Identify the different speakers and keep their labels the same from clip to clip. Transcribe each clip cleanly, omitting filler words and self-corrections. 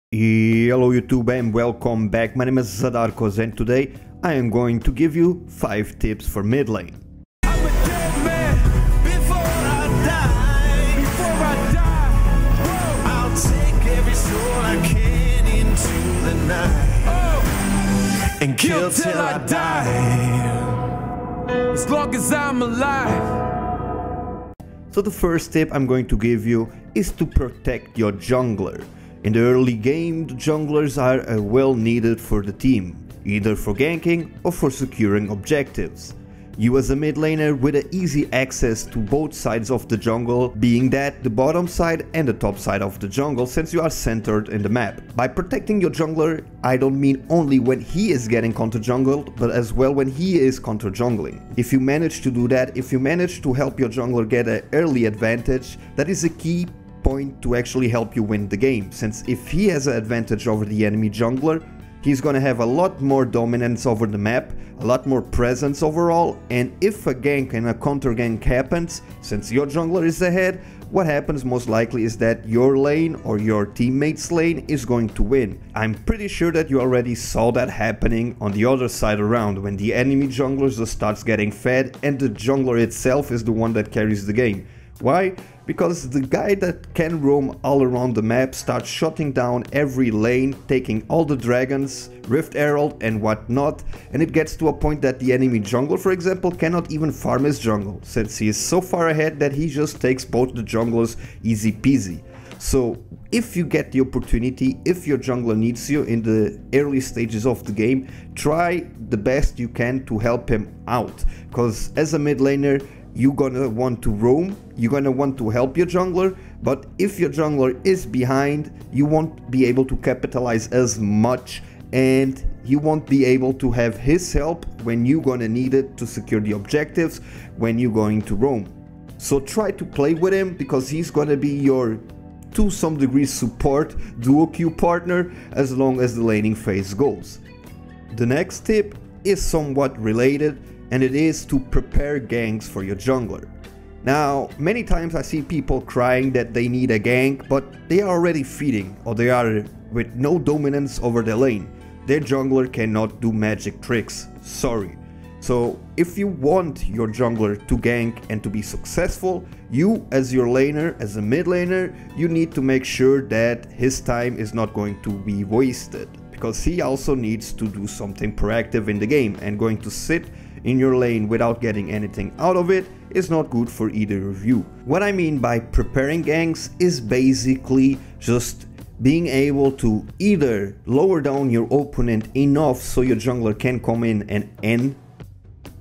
Speaker 1: Hello YouTube and welcome back. My name is Zadarkos and today I am going to give you 5 tips for mid lane.
Speaker 2: I'm a dead man before I die. I'll take every soul I can into the night and kill till I die, as long as I'm alive.
Speaker 1: So the first tip I'm going to give you is to protect your jungler. In the early game, the junglers are well needed for the team, either for ganking or for securing objectives. You as a mid laner with easy access to both sides of the jungle, being that the bottom side and the top side of the jungle, since you are centered in the map. By protecting your jungler, I don't mean only when he is getting counter jungled, but as well when he is counter jungling. If you manage to do that, if you manage to help your jungler get an early advantage, that is a key point to actually help you win the game, since if he has an advantage over the enemy jungler, he's gonna have a lot more dominance over the map, a lot more presence overall, and if a gank and a counter gank happens, since your jungler is ahead, what happens most likely is that your lane or your teammate's lane is going to win. I'm pretty sure that you already saw that happening on the other side around, when the enemy jungler just starts getting fed and the jungler itself is the one that carries the game. Why? Because the guy that can roam all around the map starts shutting down every lane, taking all the dragons, Rift Herald and whatnot, and it gets to a point that the enemy jungler, for example, cannot even farm his jungle, since he is so far ahead that he just takes both the junglers easy peasy. So if you get the opportunity, if your jungler needs you in the early stages of the game, try the best you can to help him out, because as a mid laner, you're gonna want to roam, you're gonna want to help your jungler, but if your jungler is behind, you won't be able to capitalize as much and you won't be able to have his help when you're gonna need it to secure the objectives when you're going to roam. So try to play with him, because he's gonna be your to some degree support duo queue partner as long as the laning phase goes. The next tip is somewhat related, and it is to prepare ganks for your jungler. Now, many times I see people crying that they need a gank, but they are already feeding, or they are with no dominance over the lane. Their jungler cannot do magic tricks, sorry. So if you want your jungler to gank and to be successful, you as your laner, as a mid laner, you need to make sure that his time is not going to be wasted, because he also needs to do something proactive in the game, and going to sit in your lane without getting anything out of it is not good for either of you. What I mean by preparing ganks is basically just being able to either lower down your opponent enough so your jungler can come in and end,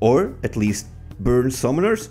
Speaker 1: or at least burn summoners.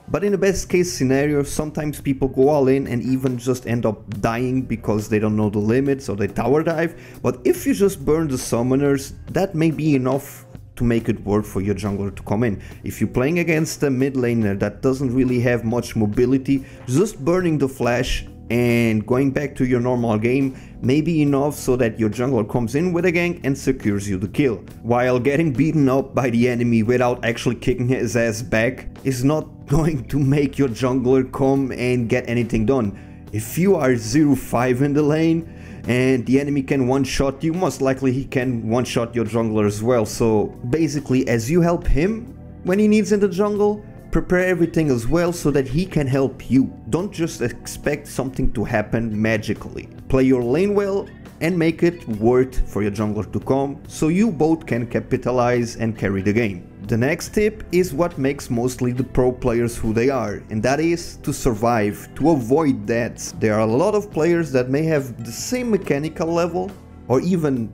Speaker 1: But in the best case scenario, sometimes people go all in and even just end up dying because they don't know the limits or they tower dive. But if you just burn the summoners, that may be enough to make it work for your jungler to come in. If you're playing against a mid laner that doesn't really have much mobility, just burning the flash and going back to your normal game may be enough so that your jungler comes in with a gank and secures you the kill. While getting beaten up by the enemy without actually kicking his ass back is not going to make your jungler come and get anything done. If you are 0-5 in the lane and the enemy can one-shot you, most likely he can one-shot your jungler as well. So basically, as you help him when he needs in the jungle, prepare everything as well so that he can help you. Don't just expect something to happen magically. Play your lane well and make it worth for your jungler to come, so you both can capitalize and carry the game. The next tip is what makes mostly the pro players who they are, and that is to survive, to avoid deaths. There are a lot of players that may have the same mechanical level or even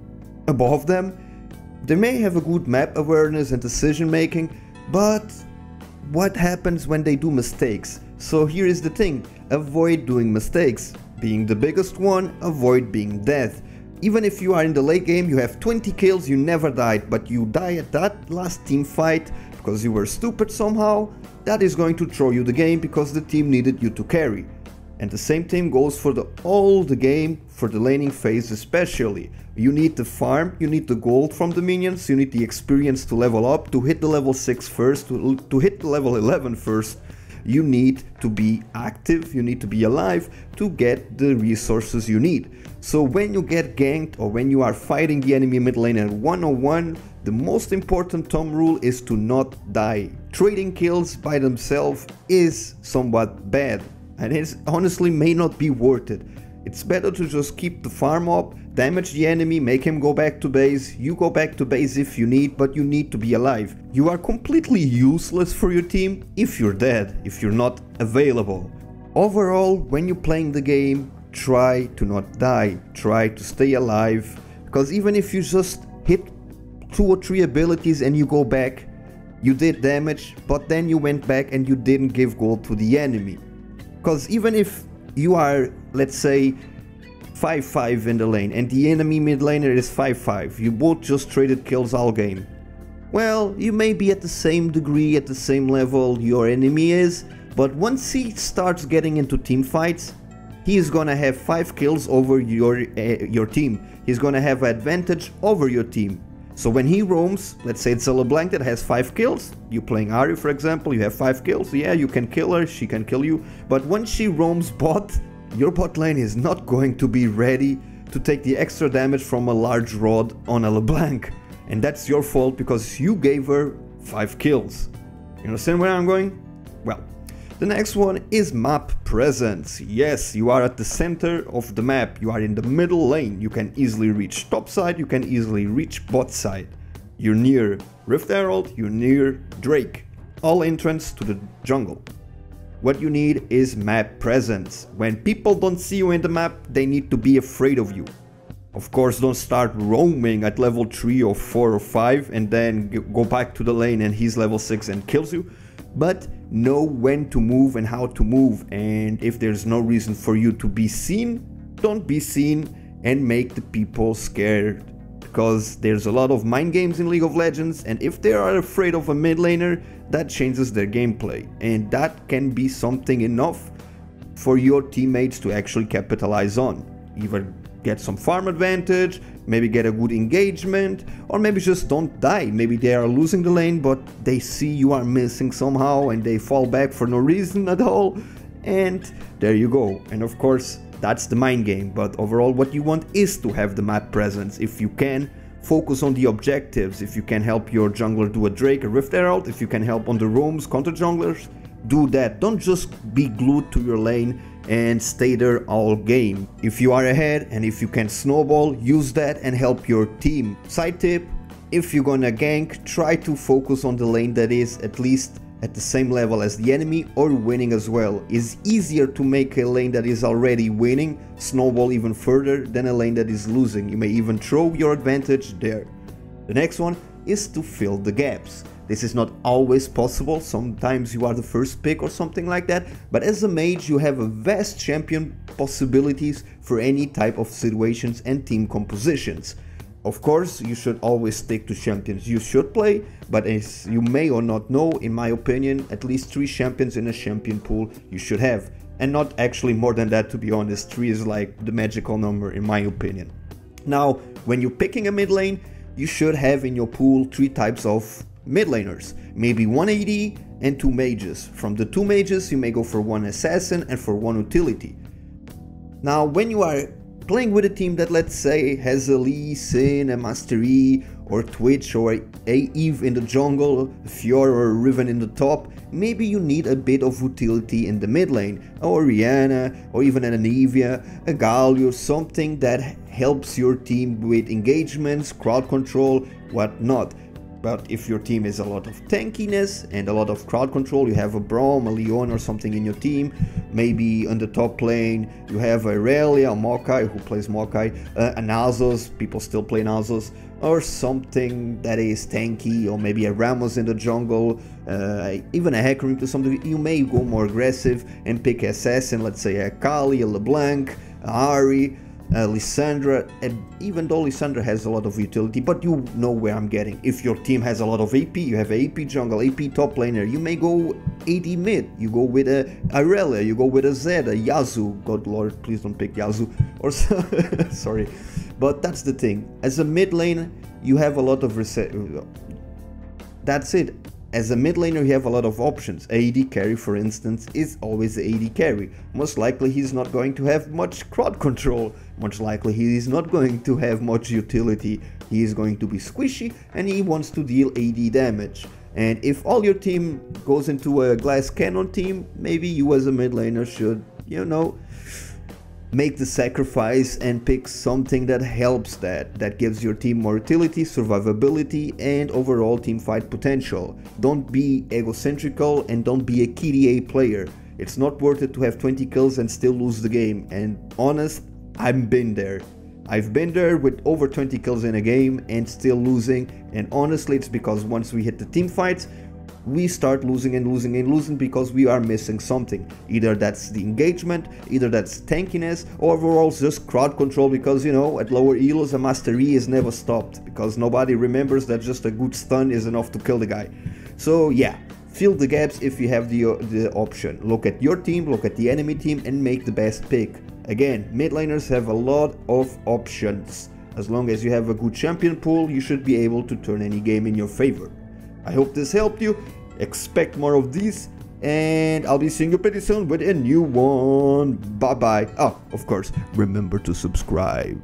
Speaker 1: above them. They may have a good map awareness and decision making, but what happens when they do mistakes? So here is the thing, avoid doing mistakes. Being the biggest one, avoid being dead. Even if you are in the late game, you have 20 kills, you never died, but you die at that last team fight because you were stupid somehow, that is going to throw you the game because the team needed you to carry. And the same thing goes for all the game, for the laning phase especially. You need the farm, you need the gold from the minions, you need the experience to level up, to hit the level 6 first, to hit the level 11 first. You need to be active, you need to be alive to get the resources you need. So when you get ganked or when you are fighting the enemy mid lane at 1-on-1, the most important thumb rule is to not die. Trading kills by themselves is somewhat bad, and it honestly may not be worth it. It's better to just keep the farm up, damage the enemy, make him go back to base. You go back to base if you need, but you need to be alive. You are completely useless for your team if you're dead, if you're not available. Overall, when you're playing the game, try to not die, try to stay alive, because even if you just hit 2 or 3 abilities and you go back, you did damage, but then you went back and you didn't give gold to the enemy. Because even if you are, let's say, 5-5 in the lane and the enemy mid laner is 5-5, you both just traded kills all game. Well, you may be at the same degree, at the same level your enemy is, but once he starts getting into team fights, he is gonna have 5 kills over your team. He's gonna have an advantage over your team. So when he roams, let's say it's a LeBlanc that has 5 kills, you playing Ahri for example, you have 5 kills, yeah, you can kill her, she can kill you, but when she roams bot, your bot lane is not going to be ready to take the extra damage from a large rod on a LeBlanc. And that's your fault because you gave her 5 kills. You understand where I'm going? Well, the next one is map presence. Yes, you are at the center of the map, you are in the middle lane, you can easily reach top side, you can easily reach bot side. You're near Rift Herald, you're near Drake, all entrance to the jungle. What you need is map presence. When people don't see you in the map, they need to be afraid of you. Of course, don't start roaming at level 3 or 4 or 5 and then go back to the lane and he's level 6 and kills you. But know when to move and how to move, and if there's no reason for you to be seen, don't be seen and make the people scared. Because there's a lot of mind games in League of Legends, and if they are afraid of a mid laner, that changes their gameplay, and that can be something enough for your teammates to actually capitalize on. Either get some farm advantage, maybe get a good engagement, or maybe just don't die. Maybe they are losing the lane, but they see you are missing somehow and they fall back for no reason at all, and there you go. And of course, that's the mind game, but overall what you want is to have the map presence. If you can, focus on the objectives. If you can help your jungler do a Drake, a Rift Herald, if you can help on the roams, counter junglers, do that. Don't just be glued to your lane and stay there all game. If you are ahead and if you can snowball, use that and help your team. Side tip, if you're gonna gank, try to focus on the lane that is at least at the same level as the enemy or winning as well. It's easier to make a lane that is already winning snowball even further than a lane that is losing. You may even throw your advantage there. The next one is to fill the gaps. This is not always possible, sometimes you are the first pick or something like that, but as a mage you have a vast champion possibilities for any type of situations and team compositions. Of course, you should always stick to champions you should play, but as you may or not know, in my opinion, at least 3 champions in a champion pool you should have. And not actually more than that, to be honest. 3 is like the magical number in my opinion. Now, when you're picking a mid lane, you should have in your pool 3 types of mid laners. Maybe 1 AD and 2 mages. From the 2 mages, you may go for 1 assassin and for 1 utility. Now, when you are playing with a team that, let's say, has a Lee Sin, a Master E, or Twitch, or a Eve in the jungle, a Fiora or a Riven in the top, maybe you need a bit of utility in the mid lane, or Rihanna, or even an Anivia, a Galio, something that helps your team with engagements, crowd control, whatnot. But if your team is a lot of tankiness and a lot of crowd control, you have a Braum, a Leon or something in your team, maybe on the top lane you have a Irelia, a Maokai who plays Maokai, a Nasus, people still play Nasus, or something that is tanky, or maybe a Ramos in the jungle, even a Hecarim to some degree. You may go more aggressive and pick assassin, let's say a Kali, a LeBlanc, a Ahri, Lissandra, and even though Lissandra has a lot of utility, but you know where I'm getting. If your team has a lot of AP, you have AP jungle, AP top laner, you may go AD mid, you go with a Irelia, you go with a Zed, a Yasuo, god lord, please don't pick Yasuo, or sorry, but that's the thing. As a mid lane, you have a lot of that's it. As a mid laner you have a lot of options. AD carry for instance is always the AD carry. Most likely he's not going to have much crowd control, much likely he is not going to have much utility, he is going to be squishy and he wants to deal AD damage. And if all your team goes into a glass cannon team, maybe you as a mid laner should, you know, make the sacrifice and pick something that helps that gives your team more utility, survivability and overall team fight potential. Don't be egocentrical and don't be a KDA player. It's not worth it to have 20 kills and still lose the game. And honest, I've been there. I've been there with over 20 kills in a game and still losing, and honestly it's because once we hit the team fights we start losing and losing and losing because we are missing something. Either that's the engagement, either that's tankiness, or overall just crowd control, because you know, at lower elos a Master E is never stopped, because nobody remembers that just a good stun is enough to kill the guy. So yeah, fill the gaps if you have the option. Look at your team, look at the enemy team and make the best pick. Again, mid laners have a lot of options. As long as you have a good champion pool, you should be able to turn any game in your favor. I hope this helped you. Expect more of these, and I'll be seeing you pretty soon with a new one. Bye bye. Oh, of course, remember to subscribe.